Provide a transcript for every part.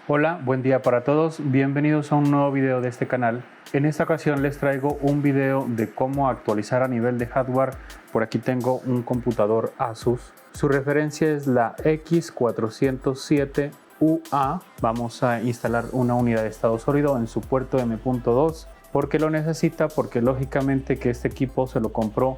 Hola, buen día para todos, bienvenidos a un nuevo video de este canal. En esta ocasión les traigo un video de cómo actualizar a nivel de hardware. Por aquí tengo un computador Asus, su referencia es la X407UA. Vamos a instalar una unidad de estado sólido en su puerto M.2. ¿Por qué lo necesita? Porque lógicamente que este equipo se lo compró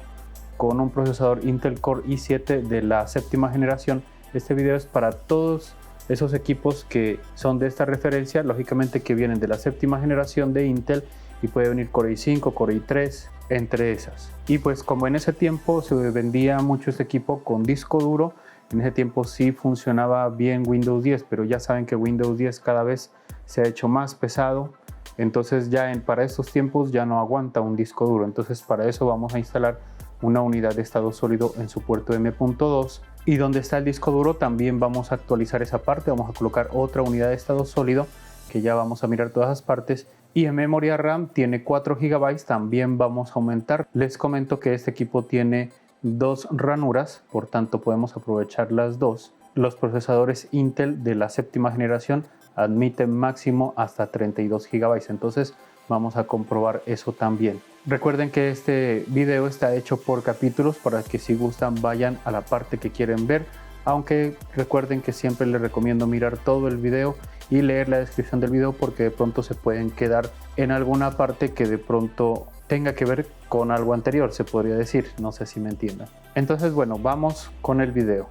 con un procesador Intel Core i7 de la séptima generación. Este video es para todos esos equipos que son de esta referencia, lógicamente que vienen de la séptima generación de Intel y puede venir Core i5, Core i3, entre esas. Y pues como en ese tiempo se vendía mucho este equipo con disco duro, en ese tiempo sí funcionaba bien Windows 10, pero ya saben que Windows 10 cada vez se ha hecho más pesado, entonces ya para estos tiempos ya no aguanta un disco duro, entonces para eso vamos a instalar una unidad de estado sólido en su puerto M.2. Y donde está el disco duro también vamos a actualizar esa parte, vamos a colocar otra unidad de estado sólido que ya vamos a mirar todas las partes. Y en memoria RAM tiene 4 GB, también vamos a aumentar. Les comento que este equipo tiene dos ranuras, por tanto podemos aprovechar las dos. Los procesadores Intel de la séptima generación admiten máximo hasta 32 GB, entonces vamos a comprobar eso también. Recuerden que este video está hecho por capítulos para que si gustan vayan a la parte que quieren ver, aunque recuerden que siempre les recomiendo mirar todo el video y leer la descripción del video porque de pronto se pueden quedar en alguna parte que de pronto tenga que ver con algo anterior, se podría decir, no sé si me entiendan. Entonces bueno, vamos con el video.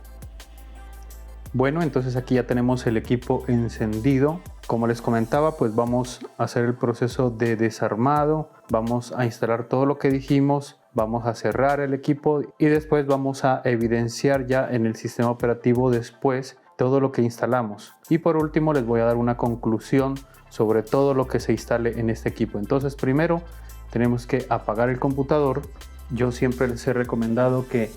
Bueno, entonces aquí ya tenemos el equipo encendido. Como les comentaba, pues vamos a hacer el proceso de desarmado, vamos a instalar todo lo que dijimos, vamos a cerrar el equipo y después vamos a evidenciar ya en el sistema operativo después todo lo que instalamos. Y por último les voy a dar una conclusión sobre todo lo que se instale en este equipo. Entonces primero tenemos que apagar el computador. Yo siempre les he recomendado que,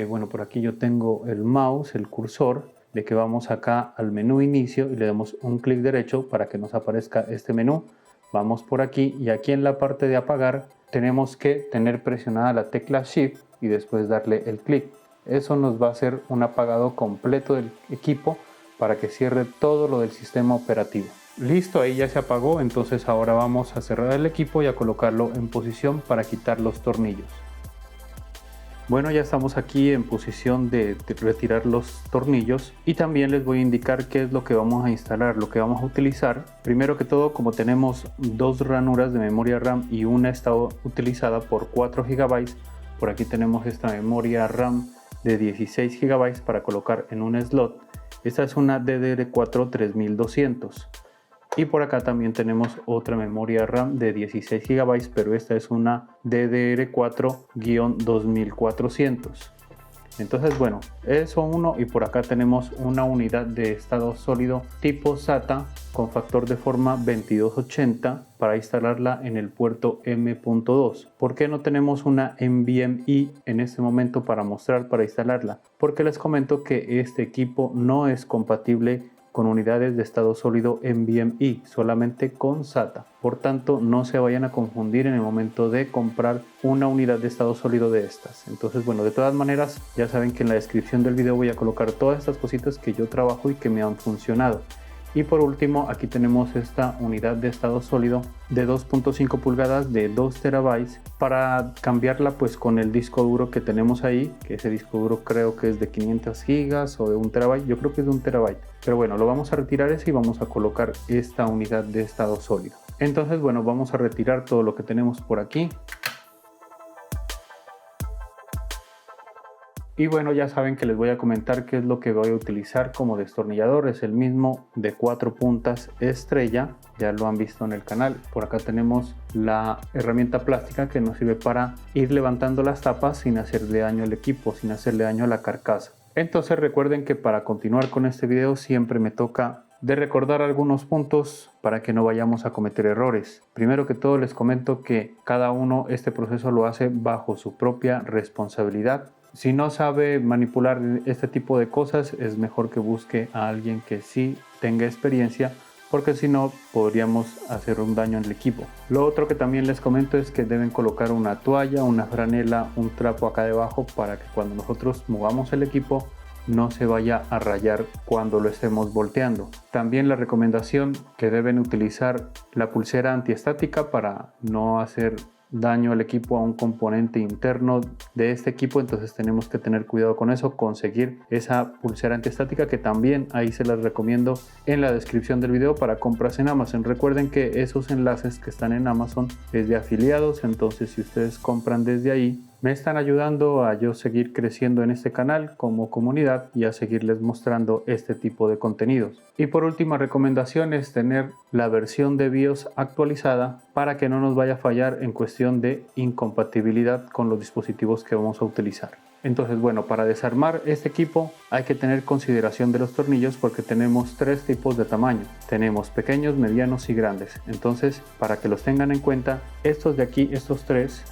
bueno, por aquí yo tengo el mouse, el cursor, de que vamos acá al menú inicio y le damos un clic derecho para que nos aparezca este menú. Vamos por aquí y aquí en la parte de apagar tenemos que tener presionada la tecla Shift y después darle el clic. Eso nos va a hacer un apagado completo del equipo para que cierre todo lo del sistema operativo. Listo, ahí ya se apagó, entonces ahora vamos a cerrar el equipo y a colocarlo en posición para quitar los tornillos. Bueno, ya estamos aquí en posición de retirar los tornillos y también les voy a indicar qué es lo que vamos a instalar, lo que vamos a utilizar. Primero que todo, como tenemos dos ranuras de memoria RAM y una está utilizada por 4 GB, por aquí tenemos esta memoria RAM de 16 GB para colocar en un slot. Esta es una DDR4 3200. Y por acá también tenemos otra memoria RAM de 16 GB, pero esta es una DDR4-2400. Entonces bueno, eso uno, y por acá tenemos una unidad de estado sólido tipo SATA con factor de forma 2280 para instalarla en el puerto M.2. ¿Por qué no tenemos una NVMe en este momento para mostrar, para instalarla? Porque les comento que este equipo no es compatible con unidades de estado sólido NVMe, solamente con SATA. Por tanto, no se vayan a confundir en el momento de comprar una unidad de estado sólido de estas. Entonces, bueno, de todas maneras, ya saben que en la descripción del video voy a colocar todas estas cositas que yo trabajo y que me han funcionado. Y por último, aquí tenemos esta unidad de estado sólido de 2.5 pulgadas de 2 terabytes para cambiarla pues con el disco duro que tenemos ahí, que ese disco duro creo que es de 500 gigas o de 1 terabyte, yo creo que es de 1 terabyte. Pero bueno, lo vamos a retirar ese y vamos a colocar esta unidad de estado sólido. Entonces, bueno, vamos a retirar todo lo que tenemos por aquí. Y bueno, ya saben que les voy a comentar qué es lo que voy a utilizar como destornillador. Es el mismo de 4 puntas estrella, ya lo han visto en el canal. Por acá tenemos la herramienta plástica que nos sirve para ir levantando las tapas sin hacerle daño al equipo, sin hacerle daño a la carcasa. Entonces recuerden que para continuar con este video siempre me toca de recordar algunos puntos para que no vayamos a cometer errores. Primero que todo les comento que cada uno este proceso lo hace bajo su propia responsabilidad. Si no sabe manipular este tipo de cosas, es mejor que busque a alguien que sí tenga experiencia, porque si no podríamos hacer un daño en el equipo. Lo otro que también les comento es que deben colocar una toalla, una franela, un trapo acá debajo para que cuando nosotros movamos el equipo no se vaya a rayar cuando lo estemos volteando. También la recomendación que deben utilizar la pulsera antiestática para no hacer daño al equipo, a un componente interno de este equipo. Entonces tenemos que tener cuidado con eso, conseguir esa pulsera antiestática, que también ahí se las recomiendo en la descripción del video para compras en Amazon. Recuerden que esos enlaces que están en Amazon es de afiliados, entonces si ustedes compran desde ahí me están ayudando a yo seguir creciendo en este canal como comunidad y a seguirles mostrando este tipo de contenidos. Y por última recomendación es tener la versión de BIOS actualizada para que no nos vaya a fallar en cuestión de incompatibilidad con los dispositivos que vamos a utilizar. Entonces, bueno, para desarmar este equipo hay que tener consideración de los tornillos porque tenemos tres tipos de tamaño. Tenemos pequeños, medianos y grandes. Entonces, para que los tengan en cuenta, estos de aquí, estos tres,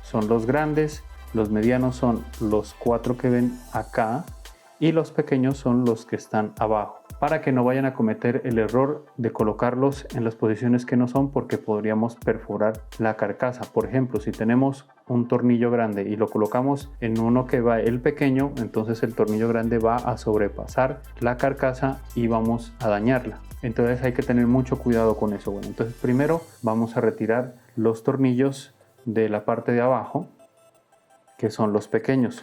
son los grandes, los medianos son los 4 que ven acá y los pequeños son los que están abajo, para que no vayan a cometer el error de colocarlos en las posiciones que no son, porque podríamos perforar la carcasa. Por ejemplo, si tenemos un tornillo grande y lo colocamos en uno que va el pequeño, entonces el tornillo grande va a sobrepasar la carcasa y vamos a dañarla. Entonces hay que tener mucho cuidado con eso. Bueno, entonces primero vamos a retirar los tornillos de la parte de abajo, que son los pequeños.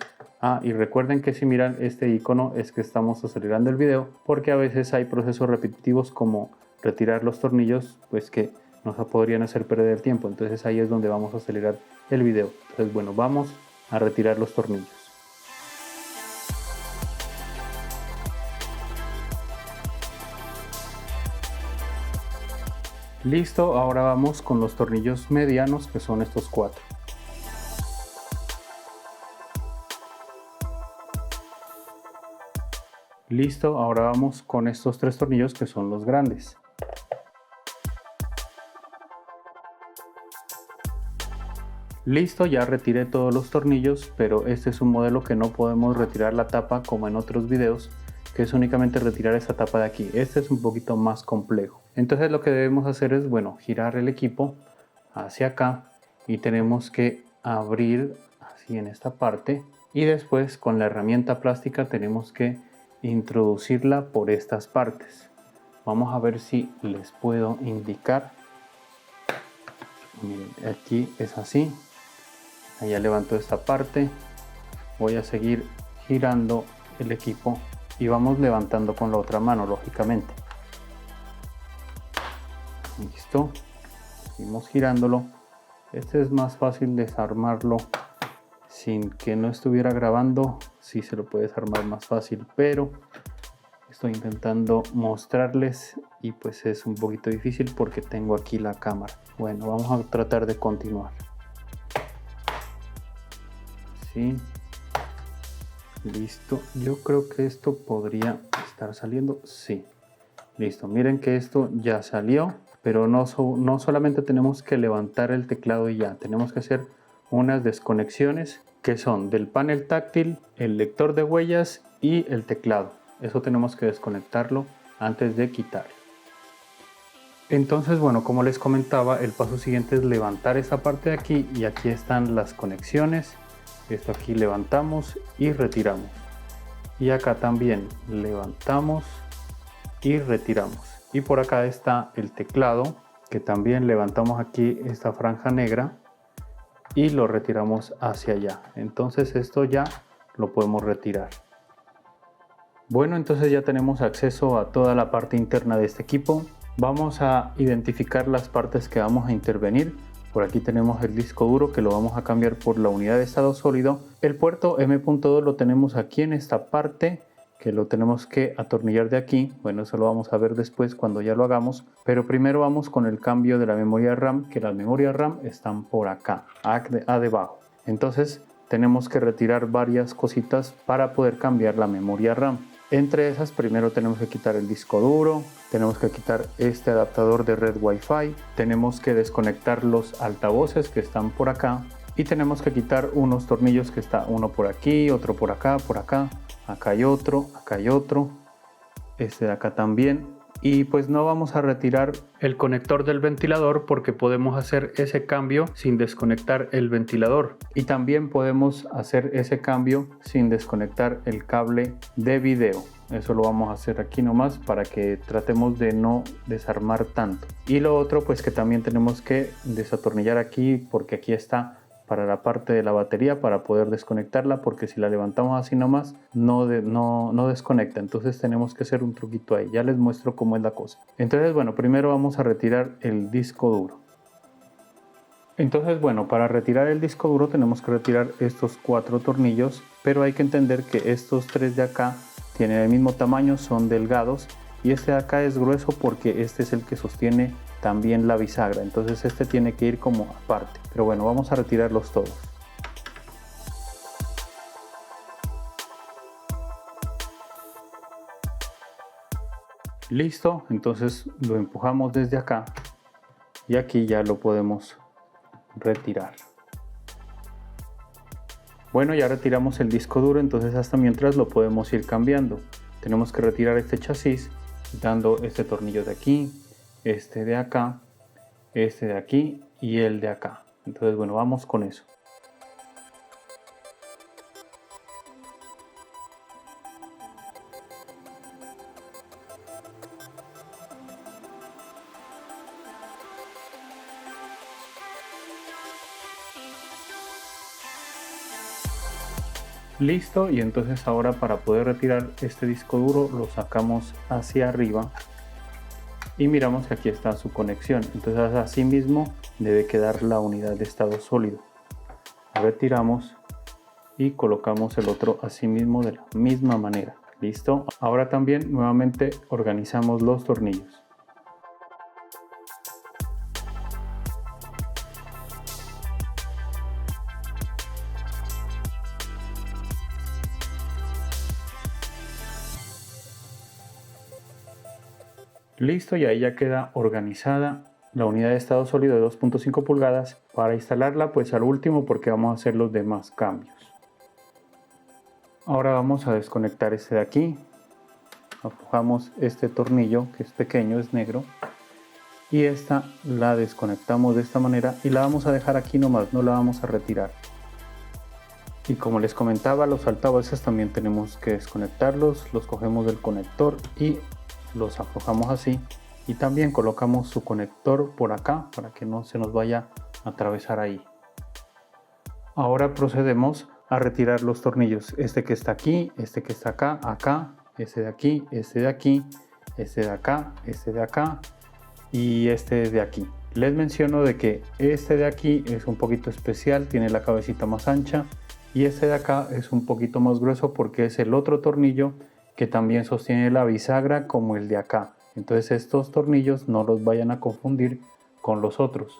Y recuerden que si miran este icono es que estamos acelerando el video, porque a veces hay procesos repetitivos como retirar los tornillos, pues que nos podrían hacer perder el tiempo. Entonces ahí es donde vamos a acelerar el video. Entonces, bueno, vamos a retirar los tornillos. Listo, ahora vamos con los tornillos medianos, que son estos 4. Listo, ahora vamos con estos 3 tornillos, que son los grandes. Listo, ya retiré todos los tornillos, pero este es un modelo que no podemos retirar la tapa como en otros videos, que es únicamente retirar esta tapa de aquí. Este es un poquito más complejo. Entonces lo que debemos hacer es, bueno, girar el equipo hacia acá y tenemos que abrir así en esta parte, y después con la herramienta plástica tenemos que introducirla por estas partes. Vamos a ver si les puedo indicar. Miren, aquí es así. Allá levanto esta parte, voy a seguir girando el equipo y vamos levantando con la otra mano, lógicamente. Listo, seguimos girándolo. Este es más fácil desarmarlo sin que no estuviera grabando. Sí se lo puede desarmar más fácil, pero estoy intentando mostrarles y pues es un poquito difícil porque tengo aquí la cámara. Bueno, vamos a tratar de continuar. Sí, listo. Yo creo que esto podría estar saliendo. Sí, listo. Miren que esto ya salió, pero no solamente tenemos que levantar el teclado y ya, tenemos que hacer unas desconexiones que son del panel táctil, el lector de huellas y el teclado. Eso tenemos que desconectarlo antes de quitarlo. Entonces, bueno, como les comentaba, el paso siguiente es levantar esta parte de aquí, y aquí están las conexiones. Esto aquí levantamos y retiramos, y acá también levantamos y retiramos, y por acá está el teclado, que también levantamos aquí esta franja negra y lo retiramos hacia allá. Entonces esto ya lo podemos retirar. Bueno, entonces ya tenemos acceso a toda la parte interna de este equipo. Vamos a identificar las partes que vamos a intervenir. Por aquí tenemos el disco duro, que lo vamos a cambiar por la unidad de estado sólido. El puerto M.2 lo tenemos aquí en esta parte, que lo tenemos que atornillar de aquí. Bueno, eso lo vamos a ver después cuando ya lo hagamos, pero primero vamos con el cambio de la memoria RAM, que las memorias RAM están por acá, debajo. Entonces tenemos que retirar varias cositas para poder cambiar la memoria RAM. Entre esas, primero tenemos que quitar el disco duro, tenemos que quitar este adaptador de red Wi-Fi, tenemos que desconectar los altavoces que están por acá, y tenemos que quitar unos tornillos que está uno por aquí, otro por acá, acá hay otro, este de acá también, Y pues no vamos a retirar el conector del ventilador porque podemos hacer ese cambio sin desconectar el ventilador. Y también podemos hacer ese cambio sin desconectar el cable de video. Eso lo vamos a hacer aquí nomás para que tratemos de no desarmar tanto. Y lo otro pues que también tenemos que desatornillar aquí porque aquí está para la parte de la batería para poder desconectarla, porque si la levantamos así nomás no desconecta. Entonces tenemos que hacer un truquito ahí. Ya les muestro cómo es la cosa. Entonces bueno, primero vamos a retirar el disco duro. Entonces bueno, para retirar el disco duro tenemos que retirar estos 4 tornillos, pero hay que entender que estos 3 de acá tienen el mismo tamaño, son delgados, y este de acá es grueso porque este es el que sostiene también la bisagra, entonces este tiene que ir como aparte. Pero bueno, vamos a retirarlos todos. Listo, entonces lo empujamos desde acá y aquí ya lo podemos retirar. Bueno, ya retiramos el disco duro, entonces hasta mientras lo podemos ir cambiando. Tenemos que retirar este chasis quitando este tornillo de aquí, este de acá, este de aquí y el de acá. Entonces bueno, vamos con eso. Listo, y entonces ahora para poder retirar este disco duro lo sacamos hacia arriba y miramos que aquí está su conexión. Entonces así mismo debe quedar la unidad de estado sólido. Lo retiramos y colocamos el otro así mismo de la misma manera. Listo. Ahora también nuevamente organizamos los tornillos. Listo, y ahí ya queda organizada la unidad de estado sólido de 2.5 pulgadas. Para instalarla pues al último, porque vamos a hacer los demás cambios. Ahora vamos a desconectar este de aquí. Aflojamos este tornillo que es pequeño, es negro, y esta la desconectamos de esta manera y la vamos a dejar aquí nomás, no la vamos a retirar. Y como les comentaba, los altavoces también tenemos que desconectarlos. Los cogemos del conector y los aflojamos así, y también colocamos su conector por acá para que no se nos vaya a atravesar ahí. Ahora procedemos a retirar los tornillos, este que está aquí, este que está acá, acá, este de aquí, este de aquí, este de acá, este de acá y este de aquí. Les menciono de que este de aquí es un poquito especial, tiene la cabecita más ancha, y este de acá es un poquito más grueso porque es el otro tornillo que también sostiene la bisagra como el de acá. Entonces estos tornillos no los vayan a confundir con los otros.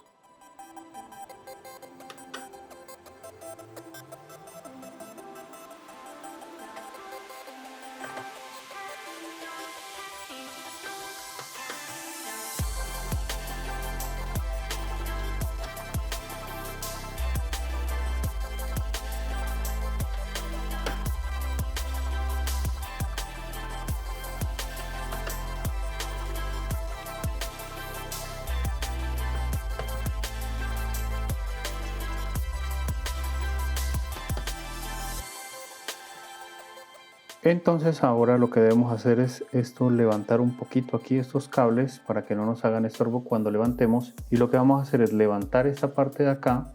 Entonces ahora lo que debemos hacer es levantar un poquito aquí estos cables para que no nos hagan estorbo cuando levantemos, y lo que vamos a hacer es levantar esta parte de acá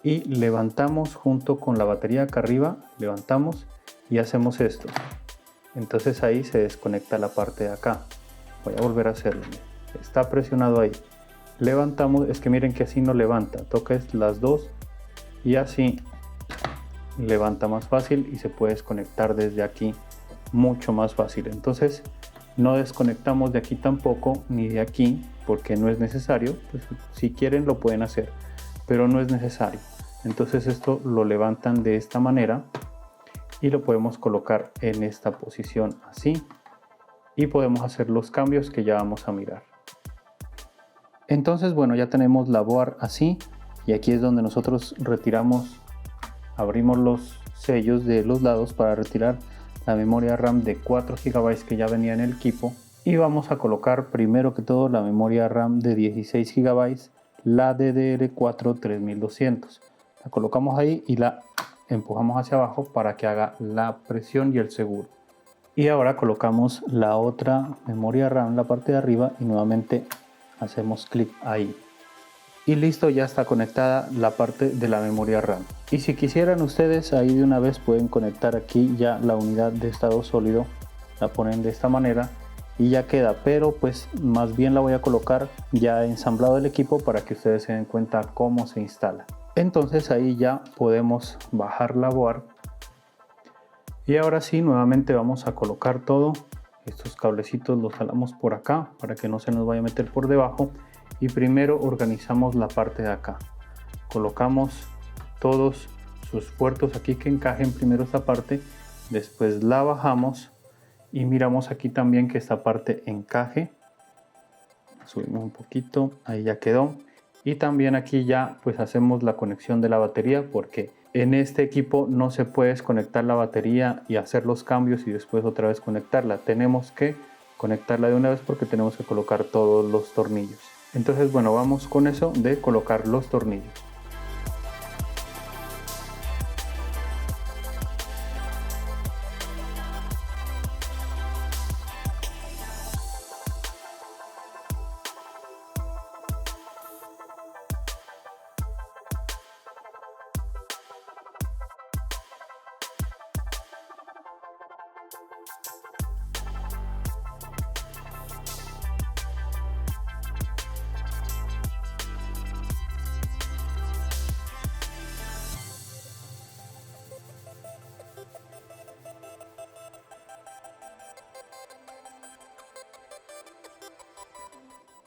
y levantamos junto con la batería acá arriba, levantamos y hacemos esto. Entonces ahí se desconecta la parte de acá. Voy a volver a hacerlo. Está presionado ahí. Levantamos, es que miren que así no levanta, toca las dos y así levanta más fácil y se puede desconectar desde aquí mucho más fácil. Entonces no desconectamos de aquí tampoco ni de aquí porque no es necesario. Pues, si quieren lo pueden hacer, pero no es necesario. Entonces esto lo levantan de esta manera y lo podemos colocar en esta posición así, y podemos hacer los cambios que ya vamos a mirar. Entonces bueno, ya tenemos la board así, y aquí es donde nosotros retiramos, abrimos los sellos de los lados para retirar la memoria RAM de 4 GB que ya venía en el equipo, Y vamos a colocar primero que todo la memoria RAM de 16 GB, la DDR4 3200. La colocamos ahí y la empujamos hacia abajo para que haga la presión y el seguro. Y ahora colocamos la otra memoria RAM en la parte de arriba y nuevamente hacemos clic ahí. Y listo, ya está conectada la parte de la memoria RAM. Y si quisieran ustedes, ahí de una vez pueden conectar aquí ya la unidad de estado sólido. La ponen de esta manera y ya queda, pero pues más bien la voy a colocar ya ensamblado el equipo para que ustedes se den cuenta cómo se instala. Entonces ahí ya podemos bajar la board. Y ahora sí, nuevamente vamos a colocar todo. Estos cablecitos los jalamos por acá para que no se nos vaya a meter por debajo. Y primero organizamos la parte de acá. Colocamos todos sus puertos aquí que encajen primero esta parte. Después la bajamos y miramos aquí también que esta parte encaje. Subimos un poquito, ahí ya quedó. Y también aquí ya pues hacemos la conexión de la batería, porque en este equipo no se puede desconectar la batería y hacer los cambios y después otra vez conectarla. Tenemos que conectarla de una vez porque tenemos que colocar todos los tornillos. Entonces bueno, vamos con eso de colocar los tornillos.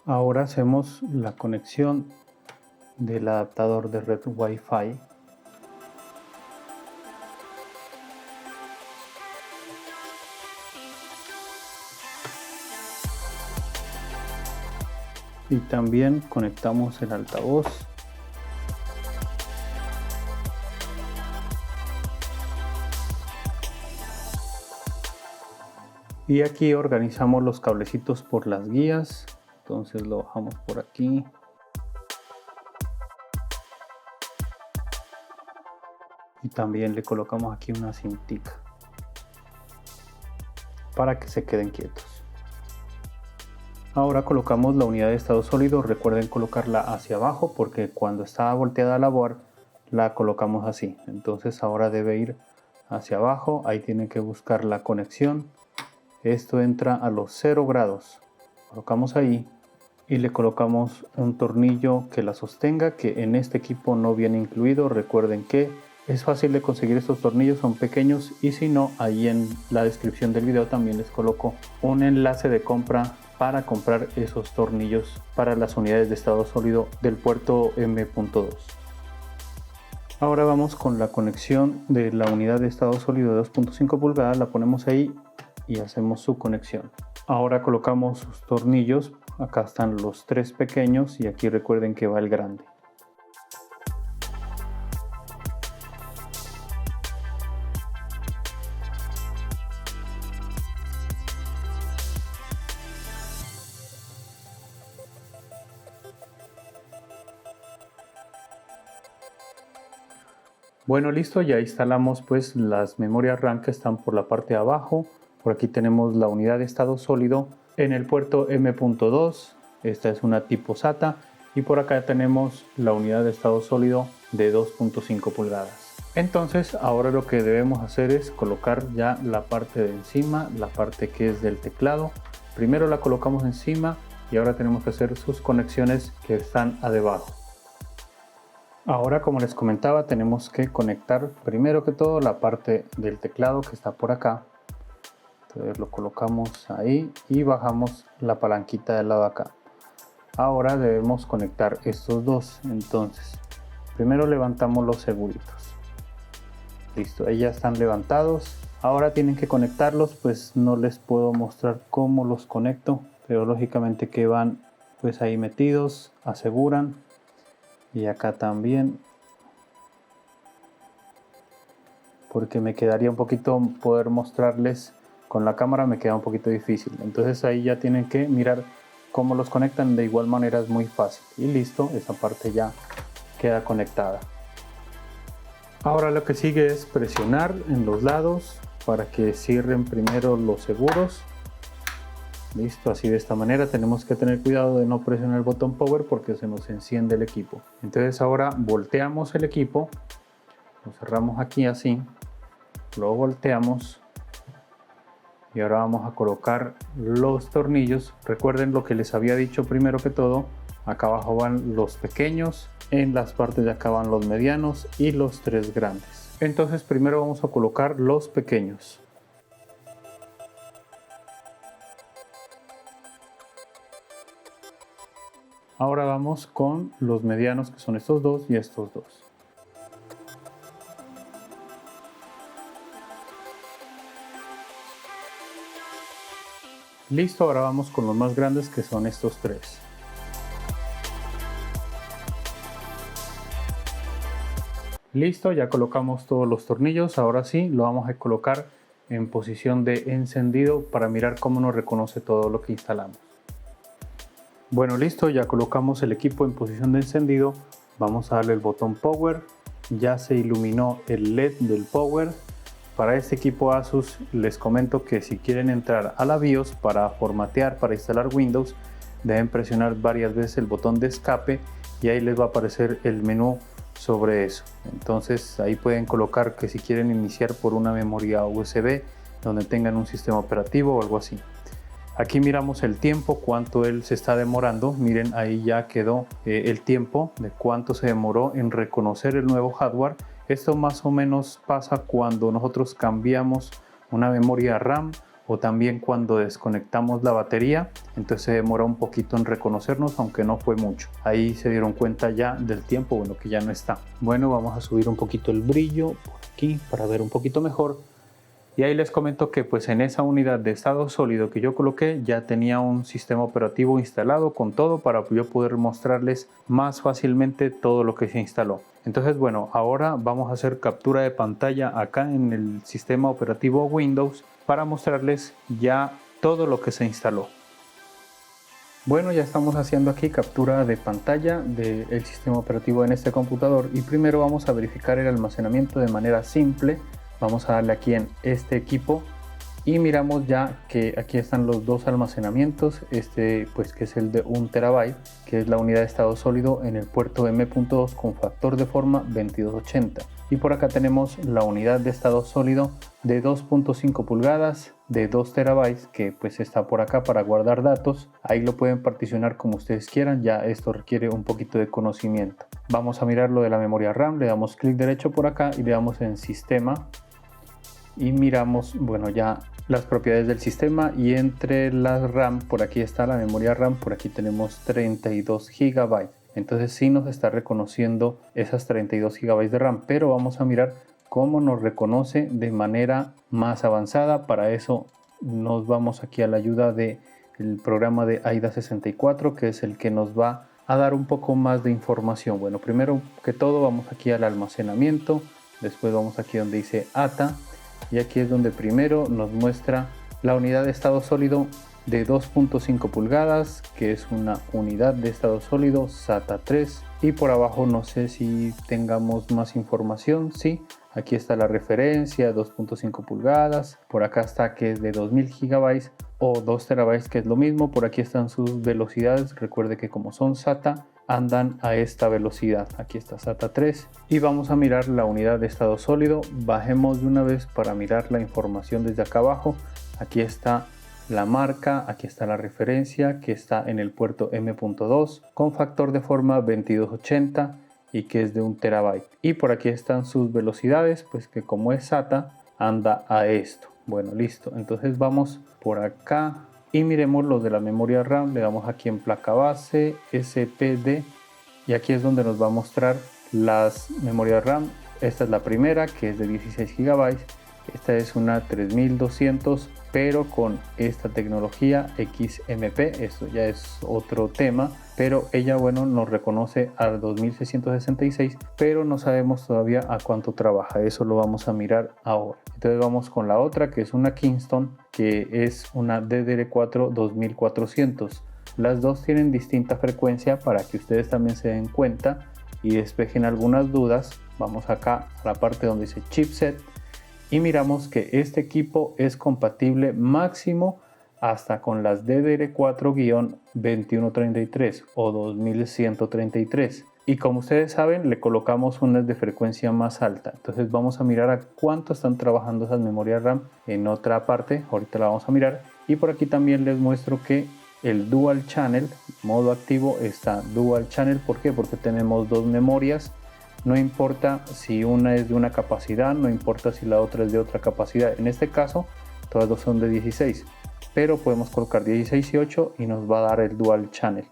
Ahora hacemos la conexión del adaptador de red Wi-Fi. Y también conectamos el altavoz. Y aquí organizamos los cablecitos por las guías. Entonces lo bajamos por aquí. Y también le colocamos aquí una cintica para que se queden quietos. Ahora colocamos la unidad de estado sólido. Recuerden colocarla hacia abajo porque cuando está volteada la board la colocamos así. Entonces ahora debe ir hacia abajo. Ahí tienen que buscar la conexión. Esto entra a los 0 grados. Colocamos ahí y le colocamos un tornillo que la sostenga, que en este equipo no viene incluido. Recuerden que es fácil de conseguir estos tornillos, son pequeños, y si no, ahí en la descripción del video también les coloco un enlace de compra para comprar esos tornillos para las unidades de estado sólido del puerto M.2. Ahora vamos con la conexión de la unidad de estado sólido de 2.5 pulgadas, la ponemos ahí y hacemos su conexión. Ahora colocamos sus tornillos, acá están los 3 pequeños y aquí recuerden que va el grande. Bueno, listo, ya instalamos pues las memorias RAM que están por la parte de abajo. Por aquí tenemos la unidad de estado sólido en el puerto M.2. Esta es una tipo SATA. Y por acá tenemos la unidad de estado sólido de 2.5 pulgadas. Entonces ahora lo que debemos hacer es colocar ya la parte de encima, la parte que es del teclado. Primero la colocamos encima y ahora tenemos que hacer sus conexiones que están a debajo. Ahora, como les comentaba, tenemos que conectar primero que todo la parte del teclado que está por acá. Entonces lo colocamos ahí y bajamos la palanquita del lado de acá. Ahora debemos conectar estos dos. Entonces primero levantamos los seguritos. Listo, ahí ya están levantados. Ahora tienen que conectarlos, pues no les puedo mostrar cómo los conecto, pero lógicamente que van pues ahí metidos, aseguran. Y acá también, porque me quedaría un poquito poder mostrarles Con la cámara me queda un poquito difícil, entonces ahí ya tienen que mirar cómo los conectan. De igual manera es muy fácil y listo, esa parte ya queda conectada. Ahora lo que sigue es presionar en los lados para que cierren primero los seguros. Listo, así de esta manera. Tenemos que tener cuidado de no presionar el botón power porque se nos enciende el equipo. Entonces ahora volteamos el equipo, lo cerramos aquí así, lo volteamos y ahora vamos a colocar los tornillos. Recuerden lo que les había dicho primero que todo. Acá abajo van los pequeños, en las partes de acá van los medianos y los 3 grandes. Entonces primero vamos a colocar los pequeños. Ahora vamos con los medianos, que son estos dos y estos dos. Listo, ahora vamos con los más grandes, que son estos 3. Listo, ya colocamos todos los tornillos. Ahora sí, lo vamos a colocar en posición de encendido para mirar cómo nos reconoce todo lo que instalamos. Bueno, listo, ya colocamos el equipo en posición de encendido. Vamos a darle el botón power. Ya se iluminó el LED del power. Para este equipo Asus les comento que si quieren entrar a la BIOS para formatear, para instalar Windows, deben presionar varias veces el botón de escape y ahí les va a aparecer el menú sobre eso. Entonces ahí pueden colocar que si quieren iniciar por una memoria USB donde tengan un sistema operativo o algo así. Aquí miramos el tiempo, cuánto él se está demorando. Miren, ahí ya quedó el tiempo de cuánto se demoró en reconocer el nuevo hardware. Esto más o menos pasa cuando nosotros cambiamos una memoria RAM o también cuando desconectamos la batería. Entonces se demora un poquito en reconocernos, aunque no fue mucho. Ahí se dieron cuenta ya del tiempo, bueno, que ya no está. Bueno, vamos a subir un poquito el brillo por aquí para ver un poquito mejor. Y ahí les comento que pues en esa unidad de estado sólido que yo coloqué ya tenía un sistema operativo instalado con todo para yo poder mostrarles más fácilmente todo lo que se instaló. Entonces bueno, ahora vamos a hacer captura de pantalla acá en el sistema operativo Windows para mostrarles ya todo lo que se instaló. Bueno, ya estamos haciendo aquí captura de pantalla del sistema operativo en este computador y primero vamos a verificar el almacenamiento de manera simple. Vamos a darle aquí en este equipo y miramos ya que aquí están los dos almacenamientos, pues que es el de 1 TB, que es la unidad de estado sólido en el puerto M.2 con factor de forma 2280, y por acá tenemos la unidad de estado sólido de 2.5 pulgadas de 2 TB que pues está por acá para guardar datos. Ahí lo pueden particionar como ustedes quieran, ya esto requiere un poquito de conocimiento. Vamos a mirar lo de la memoria RAM, le damos clic derecho por acá y le damos en sistema y miramos, bueno, ya las propiedades del sistema, y entre las RAM, por aquí está la memoria RAM, por aquí tenemos 32 GB. Entonces sí nos está reconociendo esas 32 GB de RAM, pero vamos a mirar cómo nos reconoce de manera más avanzada. Para eso nos vamos aquí a la ayuda del programa de AIDA64, que es el que nos va a dar un poco más de información. Bueno, primero que todo vamos aquí al almacenamiento, después vamos aquí donde dice ATA, y aquí es donde primero nos muestra la unidad de estado sólido de 2.5 pulgadas, que es una unidad de estado sólido SATA 3, y por abajo no sé si tengamos más información. Sí, aquí está la referencia, 2.5 pulgadas, por acá está que es de 2000 GB o 2 TB, que es lo mismo. Por aquí están sus velocidades, recuerde que como son SATA andan a esta velocidad. Aquí está SATA 3 y vamos a mirar la unidad de estado sólido. Bajemos de una vez para mirar la información desde acá abajo. Aquí está la marca, aquí está la referencia, que está en el puerto M.2 con factor de forma 2280 y que es de 1 TB. Y por aquí están sus velocidades, pues que como es SATA anda a esto. Bueno, listo, entonces vamos por acá y miremos los de la memoria RAM. Le damos aquí en placa base, SPD, y aquí es donde nos va a mostrar las memorias RAM. Esta es la primera, que es de 16 GB. Esta es una 3200 pero con esta tecnología XMP. Esto ya es otro tema, pero ella, bueno, nos reconoce al 2666, pero no sabemos todavía a cuánto trabaja. Eso lo vamos a mirar ahora. Entonces vamos con la otra, que es una Kingston, que es una DDR4 2400. Las dos tienen distinta frecuencia para que ustedes también se den cuenta y despejen algunas dudas. Vamos acá a la parte donde dice chipset y miramos que este equipo es compatible máximo hasta con las DDR4-2133 o 2133. Y como ustedes saben, le colocamos unas de frecuencia más alta. Entonces vamos a mirar a cuánto están trabajando esas memorias RAM en otra parte. Ahorita la vamos a mirar. Y por aquí también les muestro que el Dual Channel, modo activo, está Dual Channel. ¿Por qué? Porque tenemos dos memorias. No importa si una es de una capacidad, no importa si la otra es de otra capacidad. En este caso, todas dos son de 16, pero podemos colocar 16 y 8 y nos va a dar el Dual Channel.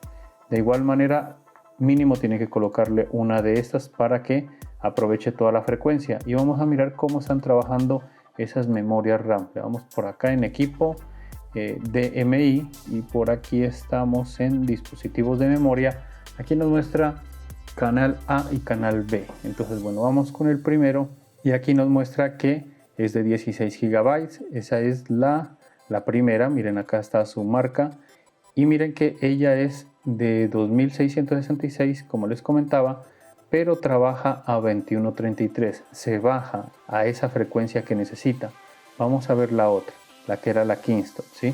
De igual manera, mínimo tiene que colocarle una de estas para que aproveche toda la frecuencia. Y vamos a mirar cómo están trabajando esas memorias RAM. Le vamos por acá en equipo, DMI, y por aquí estamos en dispositivos de memoria. Aquí nos muestra canal A y canal B. Entonces, bueno, vamos con el primero y aquí nos muestra que es de 16 GB. Esa es la primera. Miren, acá está su marca y miren que ella es de 2666, como les comentaba, pero trabaja a 2133. Se baja a esa frecuencia que necesita. Vamos a ver la otra, la que era la Kingston, ¿sí?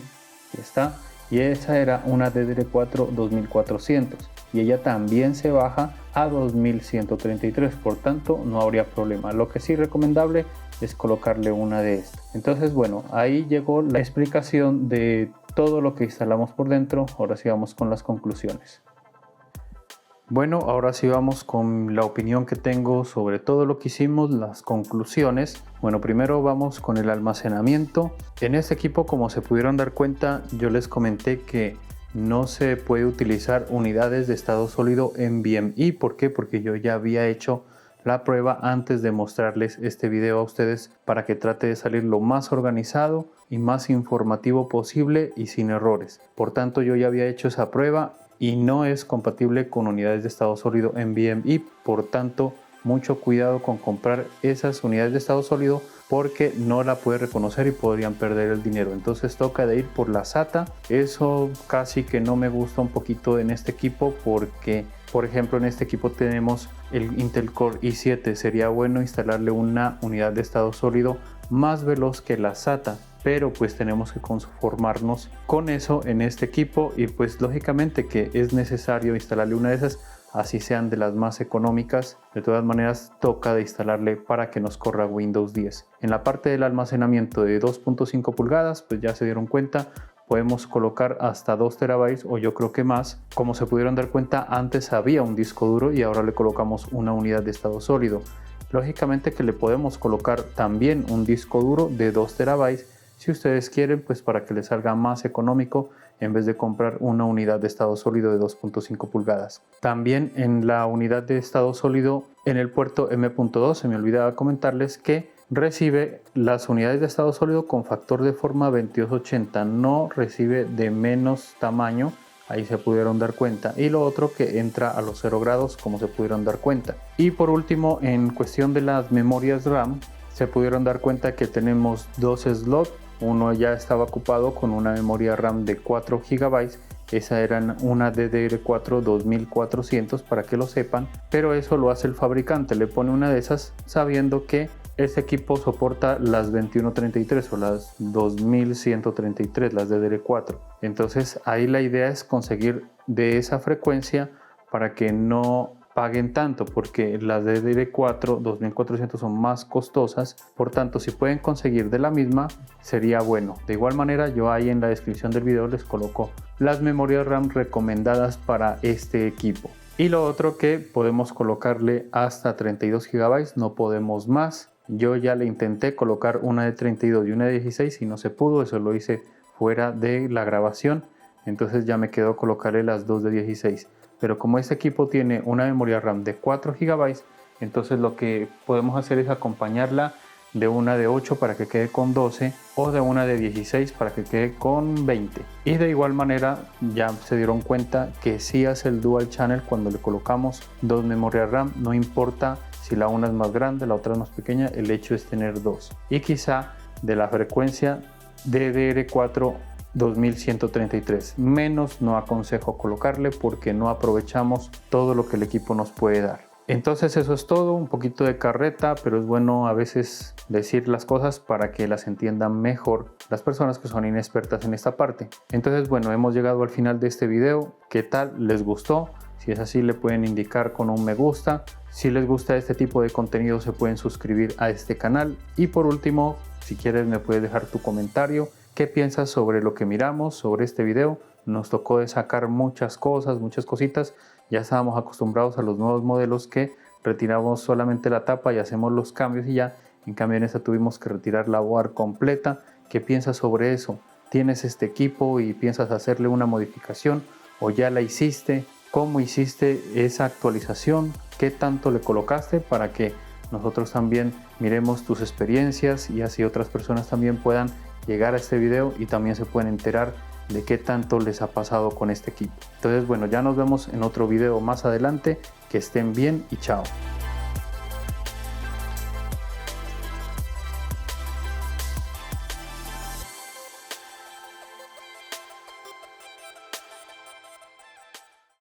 Aquí está. Y esa era una DDR4 2400 y ella también se baja a 2133, por tanto no habría problema. Lo que sí recomendable es colocarle una de estas. Entonces, bueno, ahí llegó la explicación de todo lo que instalamos por dentro. Ahora sí vamos con las conclusiones. Bueno, ahora sí vamos con la opinión que tengo sobre todo lo que hicimos, las conclusiones. Bueno, primero vamos con el almacenamiento. En este equipo, como se pudieron dar cuenta, yo les comenté que no se puede utilizar unidades de estado sólido NVMe. ¿Por qué? Porque yo ya había hecho la prueba antes de mostrarles este video a ustedes para que trate de salir lo más organizado y más informativo posible y sin errores. Por tanto, yo ya había hecho esa prueba y no es compatible con unidades de estado sólido NVMe. Por tanto, mucho cuidado con comprar esas unidades de estado sólido porque no la puede reconocer y podrían perder el dinero. Entonces toca de ir por la SATA. Eso casi que no me gusta un poquito en este equipo porque, por ejemplo, en este equipo tenemos el Intel Core i7. Sería bueno instalarle una unidad de estado sólido más veloz que la SATA, pero pues tenemos que conformarnos con eso en este equipo y pues lógicamente que es necesario instalarle una de esas, así sean de las más económicas. De todas maneras toca de instalarle para que nos corra Windows 10. En la parte del almacenamiento de 2.5 pulgadas, pues ya se dieron cuenta, podemos colocar hasta 2 terabytes o yo creo que más. Como se pudieron dar cuenta, antes había un disco duro y ahora le colocamos una unidad de estado sólido. Lógicamente que le podemos colocar también un disco duro de 2 terabytes si ustedes quieren, pues para que les salga más económico en vez de comprar una unidad de estado sólido de 2.5 pulgadas. También en la unidad de estado sólido, en el puerto M.2, se me olvidaba comentarles que recibe las unidades de estado sólido con factor de forma 2280, no recibe de menos tamaño. Ahí se pudieron dar cuenta. Y lo otro que entra a los 0 grados, como se pudieron dar cuenta. Y por último, en cuestión de las memorias RAM, se pudieron dar cuenta que tenemos dos slots. Uno ya estaba ocupado con una memoria RAM de 4 GB. Esa era una DDR4 2400 para que lo sepan. Pero eso lo hace el fabricante. Le pone una de esas sabiendo que este equipo soporta las 2133 o las 2133, las DDR4. Entonces ahí la idea es conseguir de esa frecuencia para que no paguen tanto, porque las DDR4 2400 son más costosas. Por tanto, si pueden conseguir de la misma, sería bueno. De igual manera, yo ahí en la descripción del video les coloco las memorias RAM recomendadas para este equipo. Y lo otro que podemos colocarle hasta 32 GB, no podemos más. Yo ya le intenté colocar una de 32 y una de 16 y no se pudo. Eso lo hice fuera de la grabación. Entonces ya me quedó colocarle las dos de 16. Pero como este equipo tiene una memoria RAM de 4 GB, entonces lo que podemos hacer es acompañarla de una de 8 para que quede con 12 o de una de 16 para que quede con 20. Y de igual manera ya se dieron cuenta que si hace el dual channel cuando le colocamos dos memorias RAM, no importa si la una es más grande, la otra es más pequeña, el hecho es tener dos. Y quizá de la frecuencia DDR4 2133 menos no aconsejo colocarle porque no aprovechamos todo lo que el equipo nos puede dar. Entonces eso es todo, un poquito de carreta, pero es bueno a veces decir las cosas para que las entiendan mejor las personas que son inexpertas en esta parte. Entonces bueno, hemos llegado al final de este video. ¿Qué tal? ¿Les gustó? Si es así, le pueden indicar con un me gusta. Si les gusta este tipo de contenido, se pueden suscribir a este canal. Y por último, si quieres me puedes dejar tu comentario. ¿Qué piensas sobre lo que miramos, sobre este video? Nos tocó de sacar muchas cosas, muchas cositas. Ya estábamos acostumbrados a los nuevos modelos que retiramos solamente la tapa y hacemos los cambios y ya. En cambio en esta tuvimos que retirar la board completa. ¿Qué piensas sobre eso? ¿Tienes este equipo y piensas hacerle una modificación o ya la hiciste? ¿Cómo hiciste esa actualización? ¿Qué tanto le colocaste para que nosotros también miremos tus experiencias y así otras personas también puedan llegar a este video y también se pueden enterar de qué tanto les ha pasado con este equipo? Entonces bueno, ya nos vemos en otro video más adelante. Que estén bien y chao.